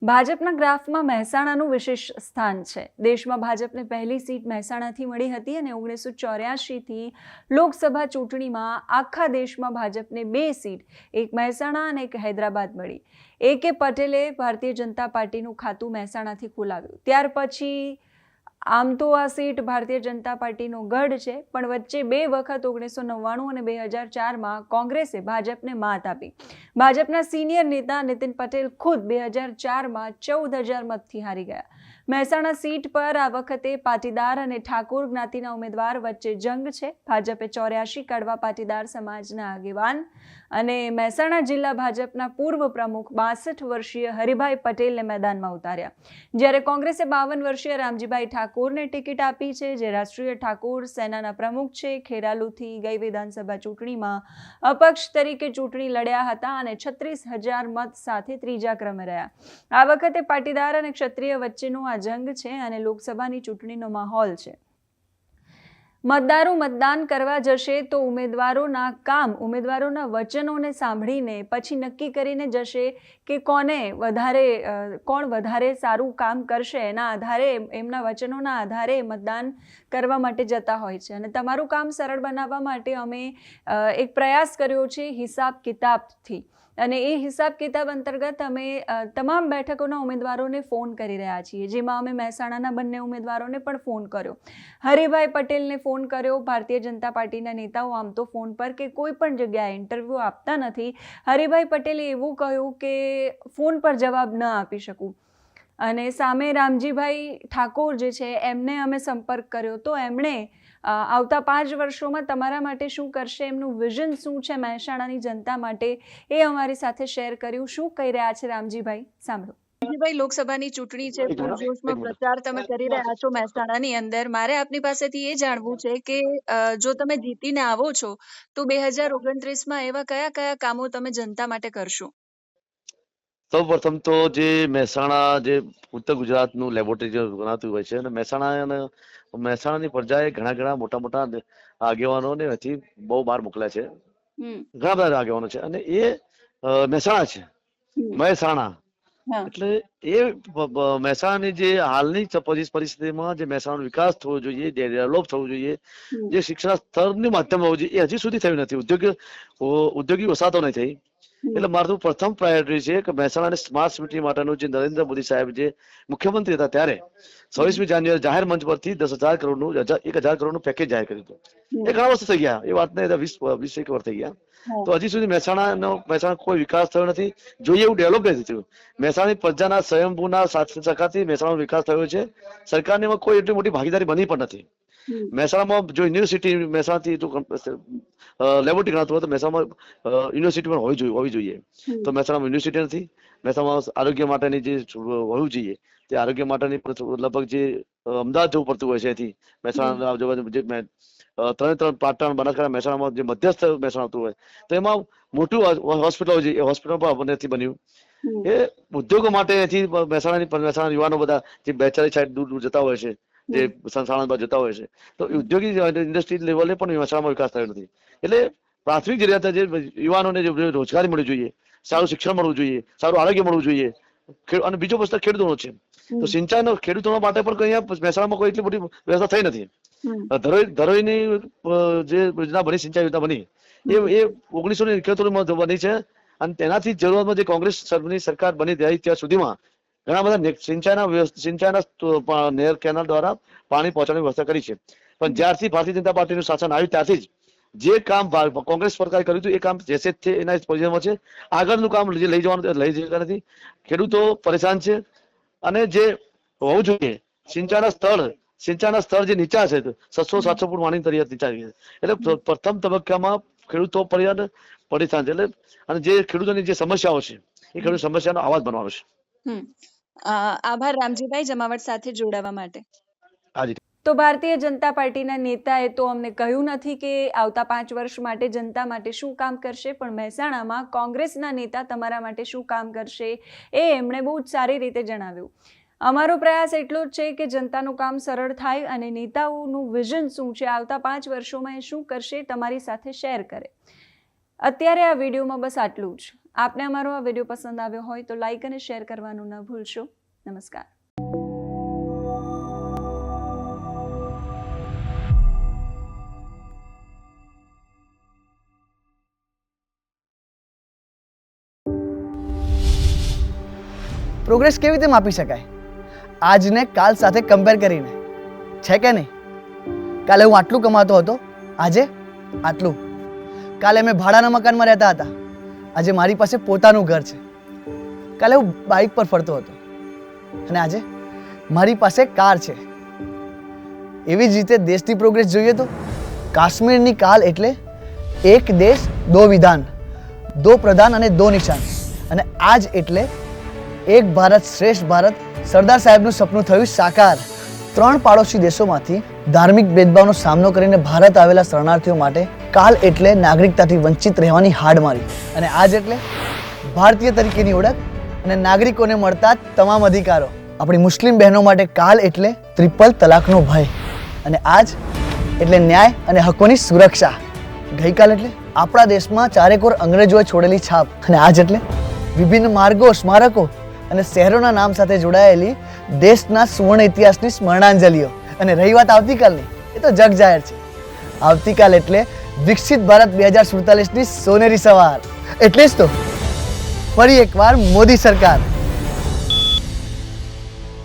ભાજપના ગ્રાફમાં મહેસાણાનું વિશેષ સ્થાન છે। દેશમાં ભાજપને પહેલી સીટ મહેસાણાથી મળી હતી અને 1984થી લોકસભા ચૂંટણીમાં આખા દેશમાં ભાજપને 2 સીટ, એક મહેસાણા અને એક હૈદરાબાદ મળી। એ.કે. પટેલે ભારતીય જનતા પાર્ટીનું ખાતું મહેસાણાથી ખોલાવ્યું। ત્યાર પછી આમ તો આ સીટ ભારતીય જનતા પાર્ટીનો ગઢ છે, પણ વચ્ચે 2 વખત 1999 અને 2004માં કોંગ્રેસે ભાજપને માત આપી। ભાજપના સિનિયર નેતા નીતિન પટેલ ખુદ 2004માં 14,000 મતથી હારી ગયા। મહેસાણા સીટ પર આ વખતે પાટીદાર અને ઠાકોર જ્ઞાતિના ઉમેદવાર વચ્ચે જંગ છે। ભાજપે 84 કડવા પાટીદાર સમાજના આગેવાન અને મહેસાણા જિલ્લા ભાજપના પૂર્વ પ્રમુખ 62 વર્ષીય હરિભાઈ પટેલને મેદાનમાં ઉતાર્યા, જ્યારે કોંગ્રેસે 52 વર્ષીય રામજીભાઈ ઠાકોરને ટિકિટ આપી છે, જે રાષ્ટ્રીય ઠાકોર સેનાના પ્રમુખ છે। ખેરાલુથી ગઈ વિધાનસભા ચૂંટણીમાં અપક્ષ તરીકે ચૂંટણી લડ્યા હતા અને 36,000 મત સાથે ત્રીજા ક્રમે રહ્યા। આ વખતે પાટીદાર અને ક્ષત્રિય વચ્ચેનો આ જંગ છે અને લોકસભાની ચૂંટણીનો માહોલ છે। મતદારો મતદાન કરવા જશે તો ઉમેદવારોના વચનોને સાંભળીને પછી નક્કી કરીને જશે કે કોણ વધારે સારું કામ કરશે। એના આધારે, એમના વચનોના આધારે મતદાન કરવા માટે જતા હોય છે। અને તમારું કામ સરળ બનાવવા માટે અમે એક પ્રયાસ કર્યો છે હિસાબ કિતાબથી, અને એ હિસાબ કિતાબ અંતર્ગત અમે તમામ બેઠકોના ઉમેદવારોને ફોન કરી રહ્યા છીએ, જેમાં અમે મહેસાણાના બંને ઉમેદવારોને પણ ફોન કર્યો, હરિભાઈ પટેલને ફોન કર્યો। ભારતીય જનતા પાર્ટીના નેતાઓ આમ તો ફોન પર કે કોઈ પણ જગ્યાએ ઇન્ટરવ્યૂ આપતા નથી। હરિભાઈ પટેલે એવું કહ્યું કે ફોન પર જવાબ ન આપી શકું, અને સામે રામજીભાઈ ઠાકોર જે છે એમને અમે સંપર્ક કર્યો, તો એમણે આવતા 5 વર્ષોમાં તમારા માટે શું કરશે, એમનું વિઝન શું છે મહેસાણાની જનતા માટે, એ અમારી સાથે શેર કર્યું। શું કહી રહ્યા છે રામજીભાઈ, સાંભળો। રામજીભાઈ, લોકસભાની ચૂંટણી છે, પૂરજોશમાં પ્રચાર તમે કરી રહ્યા છો મહેસાણાની અંદર। મારે આપની પાસેથી એ જાણવું છે કે જો તમે જીતીને આવો છો તો 2029માં એવા કયા કયા કામો તમે જનતા માટે કરશો? સૌપ્રથમ તો જે મહેસાણા જે ઉત્તર ગુજરાતનું લેબોરેટરી ગણાતું હોય છે, અને મહેસાણાની પ્રજાએ ઘણા મોટા આગેવાનોને હજી બહુ બહાર મોકલ્યા છે। ઘણા બધા આગેવાનો છે અને એ મહેસાણા છે। મહેસાણા એટલે એ મહેસાણાની જે હાલની પરિસ્થિતિમાં જે મહેસાણાનો વિકાસ થવો જોઈએ, જે ડેવલપ થવું જોઈએ, જે શિક્ષણ સ્તરનું માધ્યમ હોવું જોઈએ, એ હજી સુધી થયું નથી। ઉદ્યોગી વસાતો નહીં થઈ। એટલે મારું પ્રથમ પ્રાયોરિટી છે કે મહેસાણાની સ્માર્ટ સિટી માટેનું જે નરેન્દ્ર મોદી સાહેબ જે મુખ્યમંત્રી હતા ત્યારે 26મી જાન્યુઆરી જાહેર મંચ પરથી 10,000 કરોડનું 1,000 કરોડનું પેકેજ જાહેર કર્યું હતું। એ ઘણા વર્ષો થઈ ગયા, એ વાતને 20 વર્ષ થઈ ગયા, તો હજી સુધી મહેસાણા કોઈ વિકાસ થયો નથી, જોઈએ એવું ડેવલપ નથી થયું। મહેસાણાની પ્રજાના સ્વયંભૂના સહકારથી મહેસાણાનો વિકાસ થયો છે। સરકારની એમાં કોઈ એટલી મોટી ભાગીદારી બની પણ નથી। મહેસાણામાં જો યુનિવર્સિટી મહેસાણાથી લેબોરેટરી ગણાતું હોય તો મહેસાણામાં યુનિવર્સિટી પણ હોવી જોઈએ, તો મહેસાણામાં યુનિવર્સિટી નથી। મહેસાણામાં આરોગ્ય માટેની જે હોવું જોઈએ તે આરોગ્ય માટેની લગભગ જે અમદાવાદ જવું પડતું હોય છે, એથી મહેસાણા જે 3 પાટણ, બનાસકાંઠા, મહેસાણામાં જે મધ્યસ્થ મહેસાણા આવતું હોય તો એમાં મોટું હોસ્પિટલ હોવું જોઈએ, એ હોસ્પિટલ પણ નથી બન્યું। એ ઉદ્યોગો માટે મહેસાણા યુવાનો બધા જે 42 સાઈડ દૂર જતા હોય છે, જે સાણંદ જતા હોય છે, તો ઉદ્યોગિક ઇન્ડસ્ટ્રી લેવલે પણ મહેસાણામાં વિકાસ થયો નથી। એટલે પ્રાથમિક જરૂરિયાત જે યુવાનોને જે રોજગારી મળવી જોઈએ, સારું શિક્ષણ મળવું જોઈએ, સારું આરોગ્ય મળવું જોઈએ, અને બીજો પ્રશ્ન ખેડૂતોનો છે, તો સિંચાઈનો ખેડૂતો માટે પણ અહીંયા મહેસાણામાં કોઈ એટલી મોટી વ્યવસ્થા થઈ નથી। ધરોઈની જે યોજના બની, સિંચાઈ યોજના બની, એ 1971માં બની છે, અને તેનાથી જરૂરતમાં જે કોંગ્રેસની સરકાર બની ત્યાં સુધીમાં ઘણા બધા સિંચાઈના નહેર કેનાલ દ્વારા પાણી પહોંચાડવાની વ્યવસ્થા કરી છે। પણ જ્યારથી ભારતીય જનતા પાર્ટીનું શાસન આવ્યું ત્યારથી જ જે કામ કોંગ્રેસ સરકારે કર્યું હતું એ કામ જેસે છે એના પરિણામો છે। આગળનું કામ લઈ જતા નથી। ખેડૂતો પરેશાન છે, અને જે હોવું જોઈએ સિંચાઈના સ્તર જે નીચા છે, 600-700 ફૂટ પાણી તરીકે નીચા છે, એટલે પ્રથમ તબક્કામાં ખેડૂતો પરેશાન છે। એટલે અને જે ખેડૂતોની જે સમસ્યાઓ છે એ ખેડૂત સમસ્યાનો અવાજ બનવાનો છે। આભાર રામજીભાઈ, જમાવટ સાથે જોડાવા માટે। હાજી। તો ભારતીય જનતા પાર્ટીના નેતાએ તો અમને કહ્યું નથી કે આવતા 5 વર્ષ માટે જનતા માટે શું કામ કરશે, પણ મહેસાણામાં કોંગ્રેસના નેતા તમારા માટે શું કામ કરશે એ એમણે બહુ જ સારી રીતે જણાવ્યું। અમારો પ્રયાસ એટલો જ છે કે જનતાનું કામ સરળ થાય અને નેતાઓનું વિઝન શું છે, આવતા 5 વર્ષોમાં એ શું કરશે, તમારી સાથે શેર કરે। અત્યારે આ વિડીયોમાં બસ આટલું જ। આપને અમારો આ વિડીયો પસંદ આવ્યો હોય તો લાઈક અને શેર કરવાનું ન ભૂલશો. નમસ્કાર. પ્રોગ્રેસ કેવી રીતે માપી શકાય? આજને કાલ સાથે કમ્પેર કરીને, છે કે નહીં? કાલે હું આટલું કમાતો હતો, આજે આટલું. કાલે મેં ભાડાના મકાનમાં રહેતા હતા, આજે મારી પાસે પોતાનું ઘર છે. કાલે હું બાઇક પર ફરતો હતો અને આજે મારી પાસે કાર છે. એવી જ રીતે દેશની પ્રોગ્રેસ જોઈએ તો કાશ્મીરની કાલ એટલે એક દેશ દો વિધાન, દો પ્રધાન અને દો નિશાન. અને આજ એટલે એક ભારત શ્રેષ્ઠ ભારત, સરદાર સાહેબનું સપનું થયું સાકાર. 3 પાડોશી દેશોમાંથી ધાર્મિક ભેદભાવનો સામનો કરીને ભારત આવેલા શરણાર્થીઓ માટે કાલ એટલે નાગરિકતાથી વંચિત રહેવાની હાડમારી. અને આજ એટલે ભારતીય તરીકેની ઓળખ અને નાગરિકોને મળતા તમામ અધિકારો. આપણી મુસ્લિમ બહેનો માટે કાલ એટલે ટ્રિપલ તલાકનો ભય. અને આજ એટલે ન્યાય અને હકોની સુરક્ષા. ગઈકાલ એટલે આપણા દેશમાં ચારેકોર અંગ્રેજોએ છોડેલી છાપ. અને આજ એટલે વિભિન્ન માર્ગો, સ્મારકો અને શહેરોના નામ સાથે જોડાયેલી દેશના સુવર્ણ ઇતિહાસની સ્મરણાંજલિઓ. અને રહી વાત આવતીકાલની, એ તો જગ જાહેર છે. આવતીકાલ એટલે વિકસિત ભારત 2047ની સોનેરી સવાર. એટલે જ તો ફરી એકવાર મોદી સરકાર.